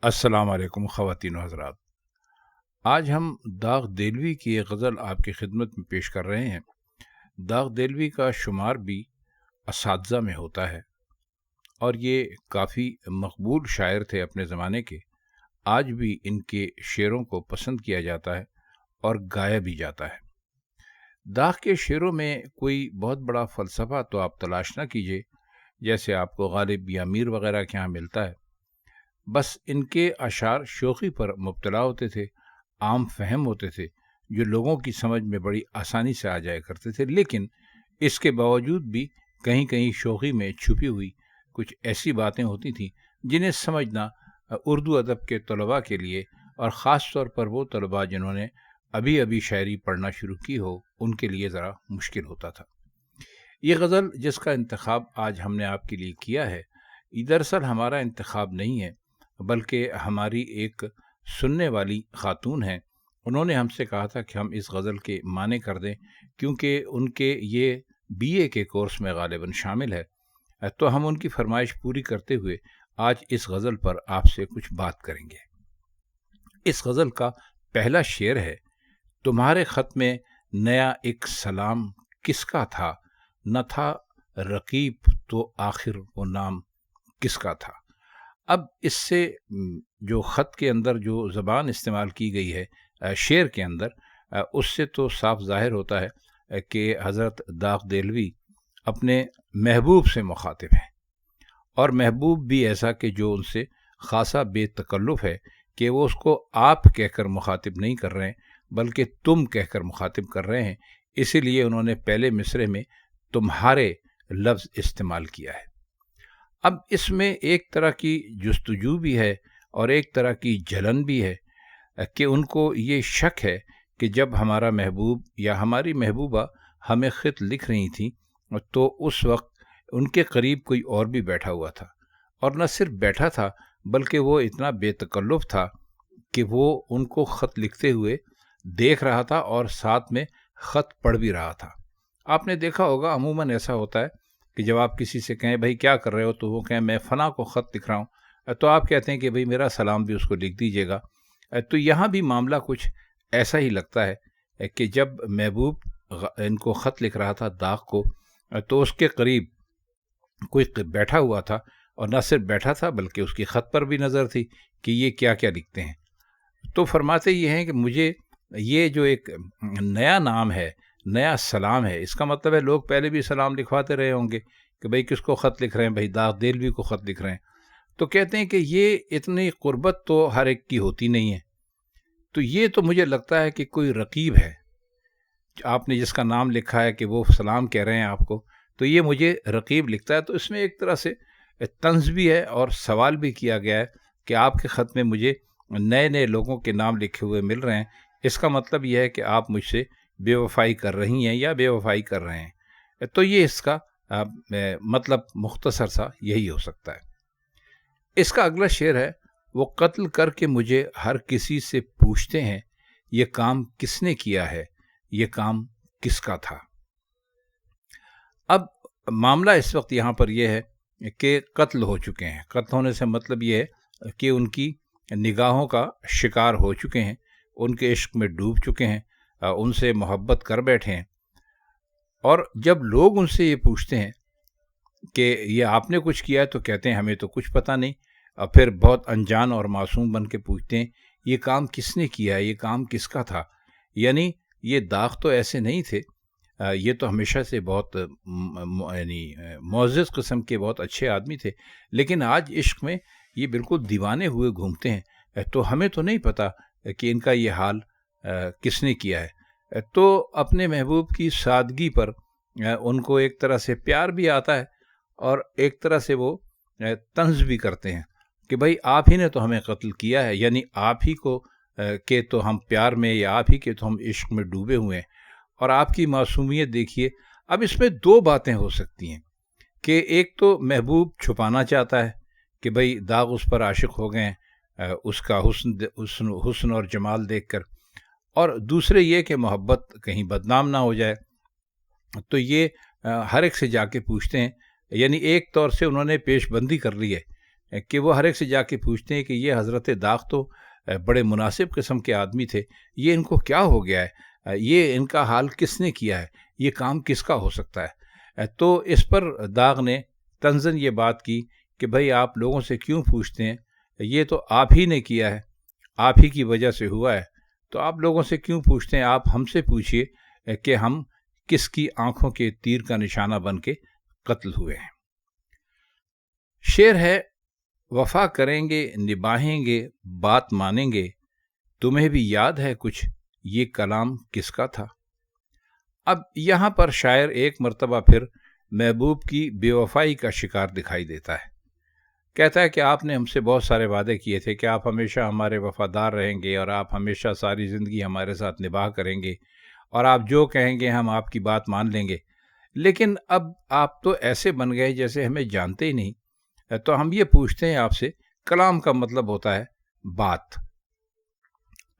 السلام علیکم خواتین و حضرات۔ آج ہم داغ دہلوی کی ایک غزل آپ کی خدمت میں پیش کر رہے ہیں۔ داغ دہلوی کا شمار بھی اساتذہ میں ہوتا ہے اور یہ کافی مقبول شاعر تھے اپنے زمانے کے۔ آج بھی ان کے شعروں کو پسند کیا جاتا ہے اور گایا بھی جاتا ہے۔ داغ کے شعروں میں کوئی بہت بڑا فلسفہ تو آپ تلاش نہ کیجیے جیسے آپ کو غالب یا میر وغیرہ کے ہاں ملتا ہے۔ بس ان کے اشعار شوخی پر مبتلا ہوتے تھے، عام فہم ہوتے تھے، جو لوگوں کی سمجھ میں بڑی آسانی سے آ جایا کرتے تھے، لیکن اس کے باوجود بھی کہیں کہیں شوخی میں چھپی ہوئی کچھ ایسی باتیں ہوتی تھیں جنہیں سمجھنا اردو ادب کے طلباء کے لیے، اور خاص طور پر وہ طلباء جنہوں نے ابھی ابھی شاعری پڑھنا شروع کی ہو، ان کے لیے ذرا مشکل ہوتا تھا۔ یہ غزل جس کا انتخاب آج ہم نے آپ کے لیے کیا ہے، دراصل ہمارا انتخاب نہیں ہے، بلکہ ہماری ایک سننے والی خاتون ہیں۔ انہوں نے ہم سے کہا تھا کہ ہم اس غزل کے معنی کر دیں، کیونکہ ان کے یہ BA کے کورس میں غالباً شامل ہے، تو ہم ان کی فرمائش پوری کرتے ہوئے آج اس غزل پر آپ سے کچھ بات کریں گے۔ اس غزل کا پہلا شعر ہے: تمہارے خط میں نیا ایک سلام کس کا تھا، نہ تھا رقیب تو آخر وہ نام کس کا تھا۔ اب اس سے جو خط کے اندر جو زبان استعمال کی گئی ہے شعر کے اندر، اس سے تو صاف ظاہر ہوتا ہے کہ حضرت داغ دہلوی اپنے محبوب سے مخاطب ہیں، اور محبوب بھی ایسا کہ جو ان سے خاصا بے تکلف ہے کہ وہ اس کو آپ کہہ کر مخاطب نہیں کر رہے ہیں بلکہ تم کہہ کر مخاطب کر رہے ہیں۔ اسی لیے انہوں نے پہلے مصرعے میں تمہارے لفظ استعمال کیا ہے۔ اب اس میں ایک طرح کی جستجو بھی ہے اور ایک طرح کی جلن بھی ہے کہ ان کو یہ شک ہے کہ جب ہمارا محبوب یا ہماری محبوبہ ہمیں خط لکھ رہی تھیں تو اس وقت ان کے قریب کوئی اور بھی بیٹھا ہوا تھا، اور نہ صرف بیٹھا تھا بلکہ وہ اتنا بے تکلف تھا کہ وہ ان کو خط لکھتے ہوئے دیکھ رہا تھا اور ساتھ میں خط پڑھ بھی رہا تھا۔ آپ نے دیکھا ہوگا عموماً ایسا ہوتا ہے کہ جب آپ کسی سے کہیں بھائی کیا کر رہے ہو، تو وہ کہیں میں فلاں کو خط لکھ رہا ہوں، تو آپ کہتے ہیں کہ بھائی میرا سلام بھی اس کو لکھ دیجیے گا۔ تو یہاں بھی معاملہ کچھ ایسا ہی لگتا ہے کہ جب محبوب ان کو خط لکھ رہا تھا داغ کو، تو اس کے قریب کوئی بیٹھا ہوا تھا، اور نہ صرف بیٹھا تھا بلکہ اس کی خط پر بھی نظر تھی کہ یہ کیا کیا لکھتے ہیں۔ تو فرماتے یہ ہیں کہ مجھے یہ جو ایک نیا نام ہے، نیا سلام ہے، اس کا مطلب ہے لوگ پہلے بھی سلام لکھواتے رہے ہوں گے کہ بھئی کس کو خط لکھ رہے ہیں، بھئی داغ دہلوی کو خط لکھ رہے ہیں۔ تو کہتے ہیں کہ یہ اتنی قربت تو ہر ایک کی ہوتی نہیں ہے، تو یہ تو مجھے لگتا ہے کہ کوئی رقیب ہے، آپ نے جس کا نام لکھا ہے کہ وہ سلام کہہ رہے ہیں آپ کو، تو یہ مجھے رقیب لکھتا ہے۔ تو اس میں ایک طرح سے طنز بھی ہے اور سوال بھی کیا گیا ہے کہ آپ کے خط میں مجھے نئے نئے لوگوں کے نام لکھے ہوئے مل رہے ہیں، اس کا مطلب یہ ہے کہ آپ مجھ سے بے وفائی کر رہی ہیں یا بے وفائی کر رہے ہیں۔ تو یہ اس کا مطلب مختصر سا یہی ہو سکتا ہے۔ اس کا اگلا شعر ہے: وہ قتل کر کے مجھے ہر کسی سے پوچھتے ہیں، یہ کام کس نے کیا ہے، یہ کام کس کا تھا۔ اب معاملہ اس وقت یہاں پر یہ ہے کہ قتل ہو چکے ہیں۔ قتل ہونے سے مطلب یہ ہے کہ ان کی نگاہوں کا شکار ہو چکے ہیں، ان کے عشق میں ڈوب چکے ہیں، ان سے محبت کر بیٹھے ہیں، اور جب لوگ ان سے یہ پوچھتے ہیں کہ یہ آپ نے کچھ کیا ہے، تو کہتے ہیں ہمیں تو کچھ پتہ نہیں، اور پھر بہت انجان اور معصوم بن کے پوچھتے ہیں یہ کام کس نے کیا ہے، یہ کام کس کا تھا۔ یعنی یہ داغ تو ایسے نہیں تھے، یہ تو ہمیشہ سے بہت یعنی معزز قسم کے بہت اچھے آدمی تھے، لیکن آج عشق میں یہ بالکل دیوانے ہوئے گھومتے ہیں، تو ہمیں تو نہیں پتہ کہ ان کا یہ حال کس نے کیا ہے۔ تو اپنے محبوب کی سادگی پر ان کو ایک طرح سے پیار بھی آتا ہے، اور ایک طرح سے وہ طنز بھی کرتے ہیں کہ بھائی آپ ہی نے تو ہمیں قتل کیا ہے، یعنی آپ ہی کو کہ تو ہم پیار میں، یا آپ ہی کے تو ہم عشق میں ڈوبے ہوئے ہیں، اور آپ کی معصومیت دیکھیے۔ اب اس میں دو باتیں ہو سکتی ہیں کہ ایک تو محبوب چھپانا چاہتا ہے کہ بھائی داغ اس پر عاشق ہو گئے ہیں اس کا حسن اور جمال دیکھ کر، اور دوسرے یہ کہ محبت کہیں بدنام نہ ہو جائے، تو یہ ہر ایک سے جا کے پوچھتے ہیں۔ یعنی ایک طور سے انہوں نے پیش بندی کر لی ہے کہ وہ ہر ایک سے جا کے پوچھتے ہیں کہ یہ حضرت داغ تو بڑے مناسب قسم کے آدمی تھے، یہ ان کو کیا ہو گیا ہے، یہ ان کا حال کس نے کیا ہے، یہ کام کس کا ہو سکتا ہے۔ تو اس پر داغ نے طنزاً یہ بات کی کہ بھائی آپ لوگوں سے کیوں پوچھتے ہیں، یہ تو آپ ہی نے کیا ہے، آپ ہی کی وجہ سے ہوا ہے، تو آپ لوگوں سے کیوں پوچھتے ہیں، آپ ہم سے پوچھئے کہ ہم کس کی آنکھوں کے تیر کا نشانہ بن کے قتل ہوئے ہیں۔ شعر ہے، وفا کریں گے نبھائیں گے بات مانیں گے، تمہیں بھی یاد ہے کچھ یہ کلام کس کا تھا۔ اب یہاں پر شاعر ایک مرتبہ پھر محبوب کی بے وفائی کا شکار دکھائی دیتا ہے۔ کہتا ہے کہ آپ نے ہم سے بہت سارے وعدے کیے تھے کہ آپ ہمیشہ ہمارے وفادار رہیں گے اور آپ ہمیشہ ساری زندگی ہمارے ساتھ نباہ کریں گے اور آپ جو کہیں گے ہم آپ کی بات مان لیں گے، لیکن اب آپ تو ایسے بن گئے جیسے ہمیں جانتے ہی نہیں۔ تو ہم یہ پوچھتے ہیں آپ سے، کلام کا مطلب ہوتا ہے بات،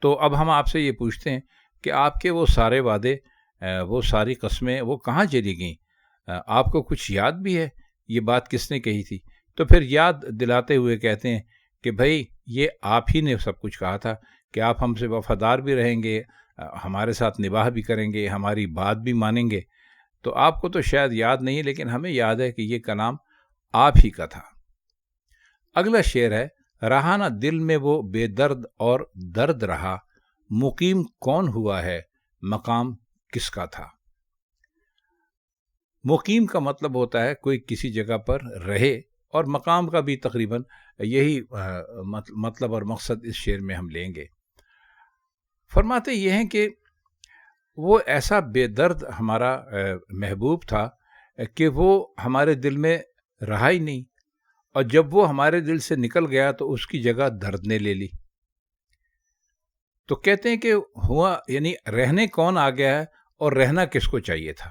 تو اب ہم آپ سے یہ پوچھتے ہیں کہ آپ کے وہ سارے وعدے، وہ ساری قسمیں، وہ کہاں چلی گئیں؟ آپ کو کچھ یاد بھی ہے یہ بات کس نے کہی تھی؟ تو پھر یاد دلاتے ہوئے کہتے ہیں کہ بھائی یہ آپ ہی نے سب کچھ کہا تھا کہ آپ ہم سے وفادار بھی رہیں گے، ہمارے ساتھ نباہ بھی کریں گے، ہماری بات بھی مانیں گے۔ تو آپ کو تو شاید یاد نہیں، لیکن ہمیں یاد ہے کہ یہ کلام آپ ہی کا تھا۔ اگلا شعر ہے، رہا نہ دل میں وہ بے درد اور درد رہا، مقیم کون ہوا ہے مقام کس کا تھا۔ مقیم کا مطلب ہوتا ہے کوئی کسی جگہ پر رہے، اور مقام کا بھی تقریباً یہی مطلب اور مقصد اس شعر میں ہم لیں گے۔ فرماتے یہ ہیں کہ وہ ایسا بے درد ہمارا محبوب تھا کہ وہ ہمارے دل میں رہا ہی نہیں، اور جب وہ ہمارے دل سے نکل گیا تو اس کی جگہ درد نے لے لی۔ تو کہتے ہیں کہ ہوا، یعنی رہنے کون آ گیا ہے اور رہنا کس کو چاہیے تھا،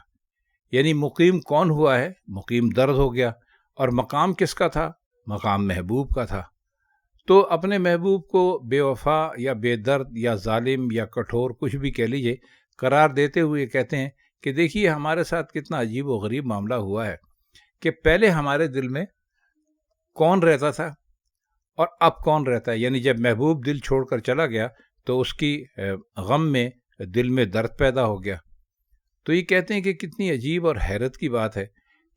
یعنی مقیم کون ہوا ہے، مقیم درد ہو گیا، اور مقام کس کا تھا، مقام محبوب کا تھا۔ تو اپنے محبوب کو بے وفا یا بے درد یا ظالم یا کٹھور کچھ بھی کہہ لیجئے قرار دیتے ہوئے کہتے ہیں کہ دیکھیے ہمارے ساتھ کتنا عجیب و غریب معاملہ ہوا ہے کہ پہلے ہمارے دل میں کون رہتا تھا اور اب کون رہتا ہے، یعنی جب محبوب دل چھوڑ کر چلا گیا تو اس کی غم میں دل میں درد پیدا ہو گیا۔ تو یہ کہتے ہیں کہ کتنی عجیب اور حیرت کی بات ہے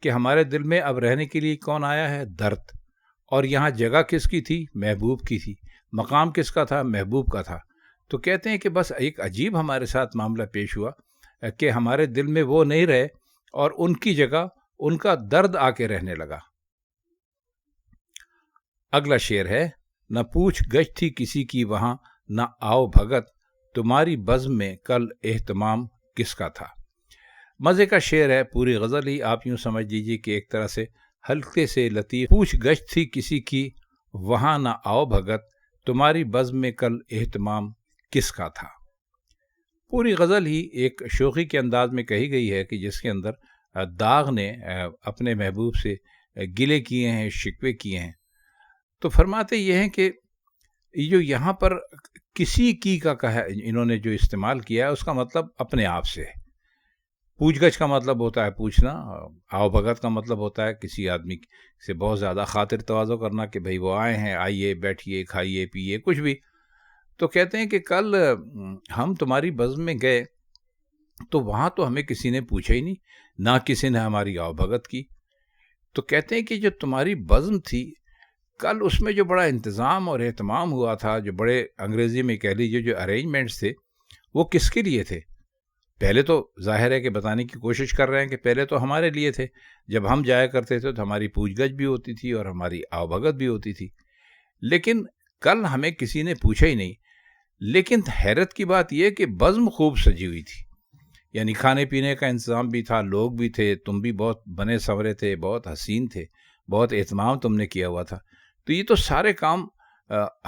کہ ہمارے دل میں اب رہنے کے لیے کون آیا ہے، درد، اور یہاں جگہ کس کی تھی، محبوب کی تھی، مقام کس کا تھا، محبوب کا تھا۔ تو کہتے ہیں کہ بس ایک عجیب ہمارے ساتھ معاملہ پیش ہوا کہ ہمارے دل میں وہ نہیں رہے اور ان کی جگہ ان کا درد آ کے رہنے لگا۔ اگلا شعر ہے، نہ پوچھ گچھ تھی کسی کی وہاں، نہ آؤ بھگت، تمہاری بزم میں کل اہتمام کس کا تھا۔ مزے کا شعر ہے، پوری غزل ہی آپ یوں سمجھ لیجیے کہ ایک طرح سے ہلکے سے لطیف، پوچھ گچھ تھی کسی کی وہاں نہ آؤ بھگت، تمہاری بزم میں کل اہتمام کس کا تھا۔ پوری غزل ہی ایک شوخی کے انداز میں کہی گئی ہے کہ جس کے اندر داغ نے اپنے محبوب سے گلے کیے ہیں، شکوے کیے ہیں۔ تو فرماتے یہ ہیں کہ جو یہاں پر کسی کی کا کہا انہوں نے جو استعمال کیا ہے اس کا مطلب اپنے آپ سے ہے۔ پوچھ گچھ کا مطلب ہوتا ہے پوچھنا، آؤ بھگت کا مطلب ہوتا ہے کسی آدمی سے بہت زیادہ خاطر تواضع کرنا کہ بھئی وہ آئے ہیں، آئیے بیٹھیے کھائیے پیئے کچھ بھی۔ تو کہتے ہیں کہ کل ہم تمہاری بزم میں گئے تو وہاں تو ہمیں کسی نے پوچھا ہی نہیں، نہ کسی نے ہماری آؤ بھگت کی۔ تو کہتے ہیں کہ جو تمہاری بزم تھی کل، اس میں جو بڑا انتظام اور اہتمام ہوا تھا، جو بڑے انگریزی میں کہہ لیجیے جو ارینجمنٹس تھے، وہ کس کے لیے تھے؟ پہلے تو ظاہر ہے کہ بتانے کی کوشش کر رہے ہیں کہ پہلے تو ہمارے لیے تھے، جب ہم جایا کرتے تھے تو ہماری پوچھ گچھ بھی ہوتی تھی اور ہماری آؤ بھگت بھی ہوتی تھی، لیکن کل ہمیں کسی نے پوچھا ہی نہیں۔ لیکن حیرت کی بات یہ کہ بزم خوب سجی ہوئی تھی، یعنی کھانے پینے کا انتظام بھی تھا، لوگ بھی تھے، تم بھی بہت بنے سنورے تھے، بہت حسین تھے، بہت اہتمام تم نے کیا ہوا تھا۔ تو یہ تو سارے کام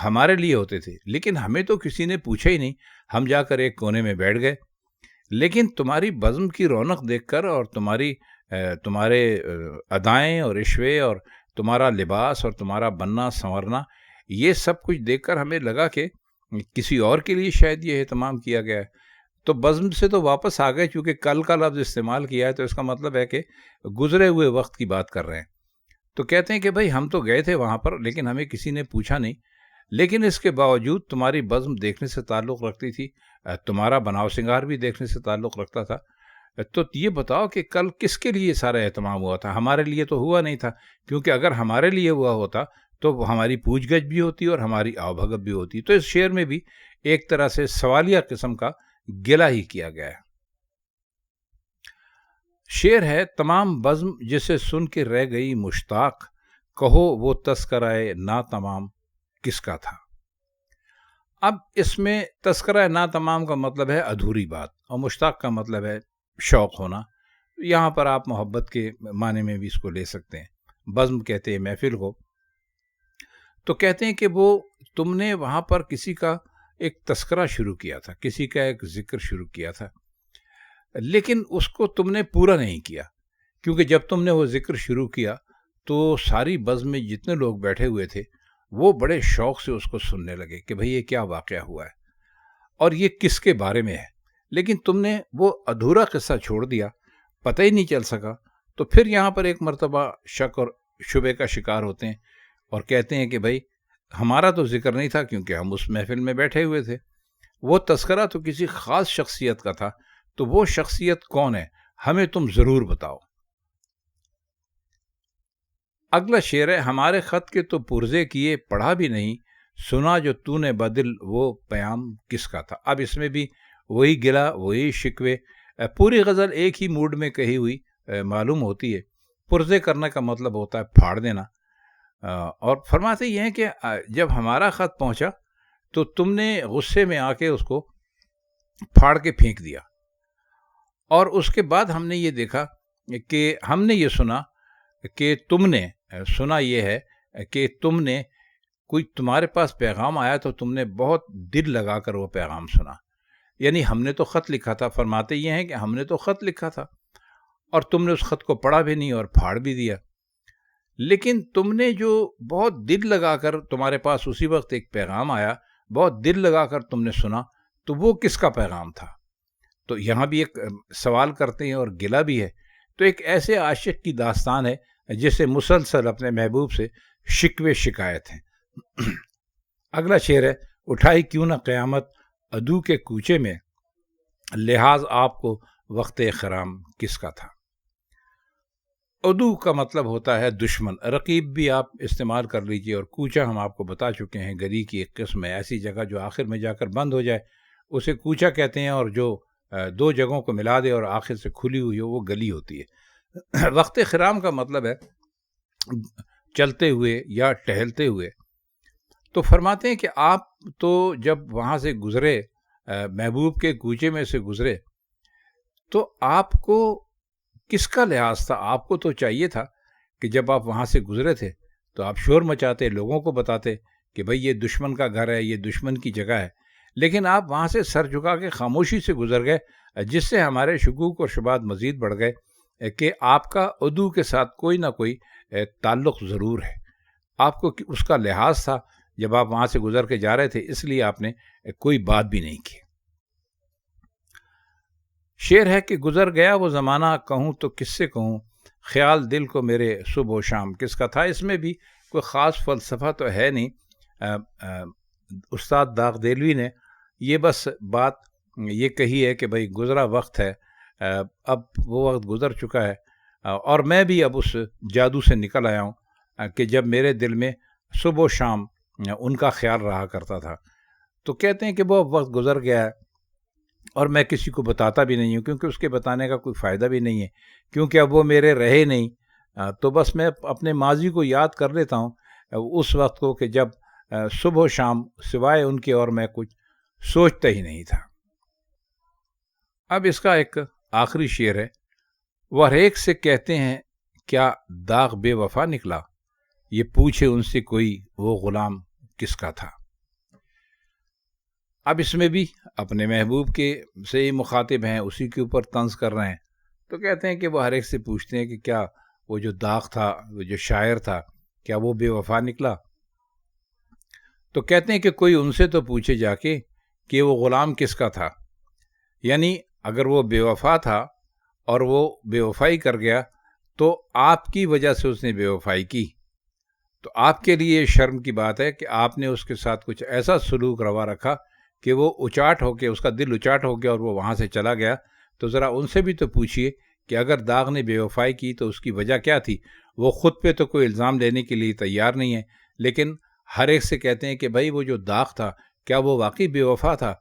ہمارے لیے ہوتے تھے، لیکن ہمیں تو کسی نے پوچھا ہی نہیں، ہم جا کر ایک کونے میں بیٹھ گئے۔ لیکن تمہاری بزم کی رونق دیکھ کر اور تمہارے ادائیں اور عشوے اور تمہارا لباس اور تمہارا بننا سنورنا، یہ سب کچھ دیکھ کر ہمیں لگا کہ کسی اور کے لیے شاید یہ اہتمام کیا گیا ہے۔ تو بزم سے تو واپس آ گئے، چونکہ کل کا لفظ استعمال کیا ہے تو اس کا مطلب ہے کہ گزرے ہوئے وقت کی بات کر رہے ہیں۔ تو کہتے ہیں کہ بھائی ہم تو گئے تھے وہاں پر لیکن ہمیں کسی نے پوچھا نہیں، لیکن اس کے باوجود تمہاری بزم دیکھنے سے تعلق رکھتی تھی، تمہارا بناؤ سنگار بھی دیکھنے سے تعلق رکھتا تھا، تو یہ بتاؤ کہ کل کس کے لیے سارا اہتمام ہوا تھا؟ ہمارے لیے تو ہوا نہیں تھا، کیونکہ اگر ہمارے لیے ہوا ہوتا تو ہماری پوچھ گچھ بھی ہوتی اور ہماری آو بھگت بھی ہوتی۔ تو اس شعر میں بھی ایک طرح سے سوالیہ قسم کا گلہ ہی کیا گیا ہے۔ شعر ہے تمام بزم جسے سن کے رہ گئی مشتاق، کہو وہ تذکرہ نا تمام کس کا تھا۔ اب اس میں تذکرہ نا تمام کا مطلب ہے ادھوری بات، اور مشتاق کا مطلب ہے شوق ہونا۔ یہاں پر آپ محبت کے معنی میں بھی اس کو لے سکتے ہیں۔ بزم کہتے ہیں محفل کو، تو کہتے ہیں کہ وہ تم نے وہاں پر کسی کا ایک تذکرہ شروع کیا تھا، کسی کا ایک ذکر شروع کیا تھا، لیکن اس کو تم نے پورا نہیں کیا، کیونکہ جب تم نے وہ ذکر شروع کیا تو ساری بزم میں جتنے لوگ بیٹھے ہوئے تھے وہ بڑے شوق سے اس کو سننے لگے کہ بھئی یہ کیا واقعہ ہوا ہے اور یہ کس کے بارے میں ہے، لیکن تم نے وہ ادھورا قصہ چھوڑ دیا، پتہ ہی نہیں چل سکا۔ تو پھر یہاں پر ایک مرتبہ شک اور شبے کا شکار ہوتے ہیں اور کہتے ہیں کہ بھئی ہمارا تو ذکر نہیں تھا کیونکہ ہم اس محفل میں بیٹھے ہوئے تھے، وہ تذکرہ تو کسی خاص شخصیت کا تھا، تو وہ شخصیت کون ہے ہمیں تم ضرور بتاؤ۔ اگلا شعر ہے ہمارے خط کے تو پرزے کیے پڑھا بھی نہیں، سنا جو تو نے بدل وہ پیام کس کا تھا۔ اب اس میں بھی وہی گلہ، وہی شکوے، پوری غزل ایک ہی موڈ میں کہی ہوئی معلوم ہوتی ہے۔ پرزے کرنے کا مطلب ہوتا ہے پھاڑ دینا، اور فرماتے یہ ہیں کہ جب ہمارا خط پہنچا تو تم نے غصے میں آ کے اس کو پھاڑ کے پھینک دیا، اور اس کے بعد ہم نے یہ دیکھا کہ ہم نے یہ سنا کہ تم نے سنا یہ ہے کہ تم نے کوئی تمہارے پاس پیغام آیا تو تم نے بہت دل لگا کر وہ پیغام سنا، یعنی ہم نے تو خط لکھا تھا۔ فرماتے یہ ہیں کہ ہم نے تو خط لکھا تھا اور تم نے اس خط کو پڑھا بھی نہیں اور پھاڑ بھی دیا، لیکن تم نے جو بہت دل لگا کر، تمہارے پاس اسی وقت ایک پیغام آیا، بہت دل لگا کر تم نے سنا، تو وہ کس کا پیغام تھا؟ تو یہاں بھی ایک سوال کرتے ہیں اور گلہ بھی ہے۔ تو ایک ایسے عاشق کی داستان ہے جسے مسلسل اپنے محبوب سے شکوے شکایت ہیں۔ اگلا شعر ہے اٹھائی کیوں نہ قیامت عدو کے کوچے میں، لحاظ آپ کو وقت خرام کس کا تھا۔ عدو کا مطلب ہوتا ہے دشمن، رقیب بھی آپ استعمال کر لیجئے، اور کوچہ ہم آپ کو بتا چکے ہیں گلی کی ایک قسم ہے، ایسی جگہ جو آخر میں جا کر بند ہو جائے اسے کوچہ کہتے ہیں، اور جو دو جگہوں کو ملا دے اور آخر سے کھلی ہوئی ہو وہ گلی ہوتی ہے۔ وقت خرام کا مطلب ہے چلتے ہوئے یا ٹہلتے ہوئے۔ تو فرماتے ہیں کہ آپ تو جب وہاں سے گزرے، محبوب کے کوچے میں سے گزرے، تو آپ کو کس کا لحاظ تھا؟ آپ کو تو چاہیے تھا کہ جب آپ وہاں سے گزرے تھے تو آپ شور مچاتے، لوگوں کو بتاتے کہ بھئی یہ دشمن کا گھر ہے، یہ دشمن کی جگہ ہے، لیکن آپ وہاں سے سر جھکا کے خاموشی سے گزر گئے، جس سے ہمارے شکوک اور شبہات مزید بڑھ گئے کہ آپ کا عدو کے ساتھ کوئی نہ کوئی تعلق ضرور ہے۔ آپ کو اس کا لحاظ تھا جب آپ وہاں سے گزر کے جا رہے تھے، اس لیے آپ نے کوئی بات بھی نہیں کی۔ شعر ہے کہ گزر گیا وہ زمانہ، کہوں تو کس سے کہوں، خیال دل کو میرے صبح و شام کس کا تھا۔ اس میں بھی کوئی خاص فلسفہ تو ہے نہیں، استاد داغ دہلوی نے یہ بس بات یہ کہی ہے کہ بھئی گزرا وقت ہے، اب وہ وقت گزر چکا ہے، اور میں بھی اب اس جادو سے نکل آیا ہوں کہ جب میرے دل میں صبح و شام ان کا خیال رہا کرتا تھا۔ تو کہتے ہیں کہ وہ وقت گزر گیا ہے اور میں کسی کو بتاتا بھی نہیں ہوں، کیونکہ اس کے بتانے کا کوئی فائدہ بھی نہیں ہے، کیونکہ اب وہ میرے رہے نہیں۔ تو بس میں اپنے ماضی کو یاد کر لیتا ہوں، اس وقت کو کہ جب صبح و شام سوائے ان کے اور میں کچھ سوچتا ہی نہیں تھا۔ اب اس کا ایک آخری شعر ہے، وہ ہر ایک سے کہتے ہیں کیا داغ بے وفا نکلا، یہ پوچھے ان سے کوئی وہ غلام کس کا تھا۔ اب اس میں بھی اپنے محبوب کے سے ہی مخاطب ہیں، اسی کے اوپر طنز کر رہے ہیں، تو کہتے ہیں کہ وہ ہر ایک سے پوچھتے ہیں کہ کیا وہ جو داغ تھا، وہ جو شاعر تھا، کیا وہ بے وفا نکلا۔ تو کہتے ہیں کہ کوئی ان سے تو پوچھے جا کے کہ وہ غلام کس کا تھا، یعنی اگر وہ بے وفا تھا اور وہ بے وفائی کر گیا تو آپ کی وجہ سے اس نے بے وفائی کی، تو آپ کے لیے شرم کی بات ہے کہ آپ نے اس کے ساتھ کچھ ایسا سلوک روا رکھا کہ وہ اچاٹ ہو کے، اس کا دل اچاٹ ہو گیا اور وہ وہاں سے چلا گیا. تو ذرا ان سے بھی تو پوچھئے کہ اگر داغ نے بے وفائی کی تو اس کی وجہ کیا تھی. وہ خود پہ تو کوئی الزام لینے کے لیے تیار نہیں ہے، لیکن ہر ایک سے کہتے ہیں کہ بھائی وہ جو داغ تھا کیا وہ واقعی بے وفا تھا.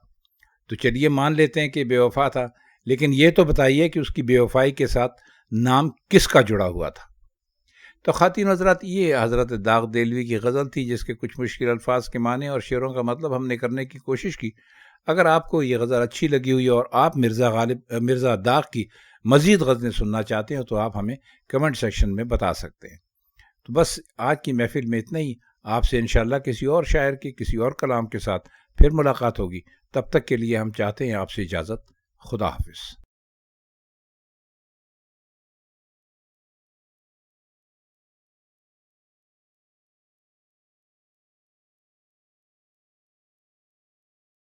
تو چلیے مان لیتے ہیں کہ بے وفا تھا، لیکن یہ تو بتائیے کہ اس کی بے وفائی کے ساتھ نام کس کا جڑا ہوا تھا. تو خواتین حضرات، یہ حضرت داغ دہلوی کی غزل تھی جس کے کچھ مشکل الفاظ کے معنی اور شعروں کا مطلب ہم نے کرنے کی کوشش کی. اگر آپ کو یہ غزل اچھی لگی ہوئی اور آپ مرزا داغ کی مزید غزلیں سننا چاہتے ہیں تو آپ ہمیں کمنٹ سیکشن میں بتا سکتے ہیں. تو بس آج کی محفل میں اتنا ہی. آپ سے انشاءاللہ کسی اور شاعر کی کسی اور کلام کے ساتھ پھر ملاقات ہوگی. تب تک کے لیے ہم چاہتے ہیں آپ سے اجازت. خدا حافظ.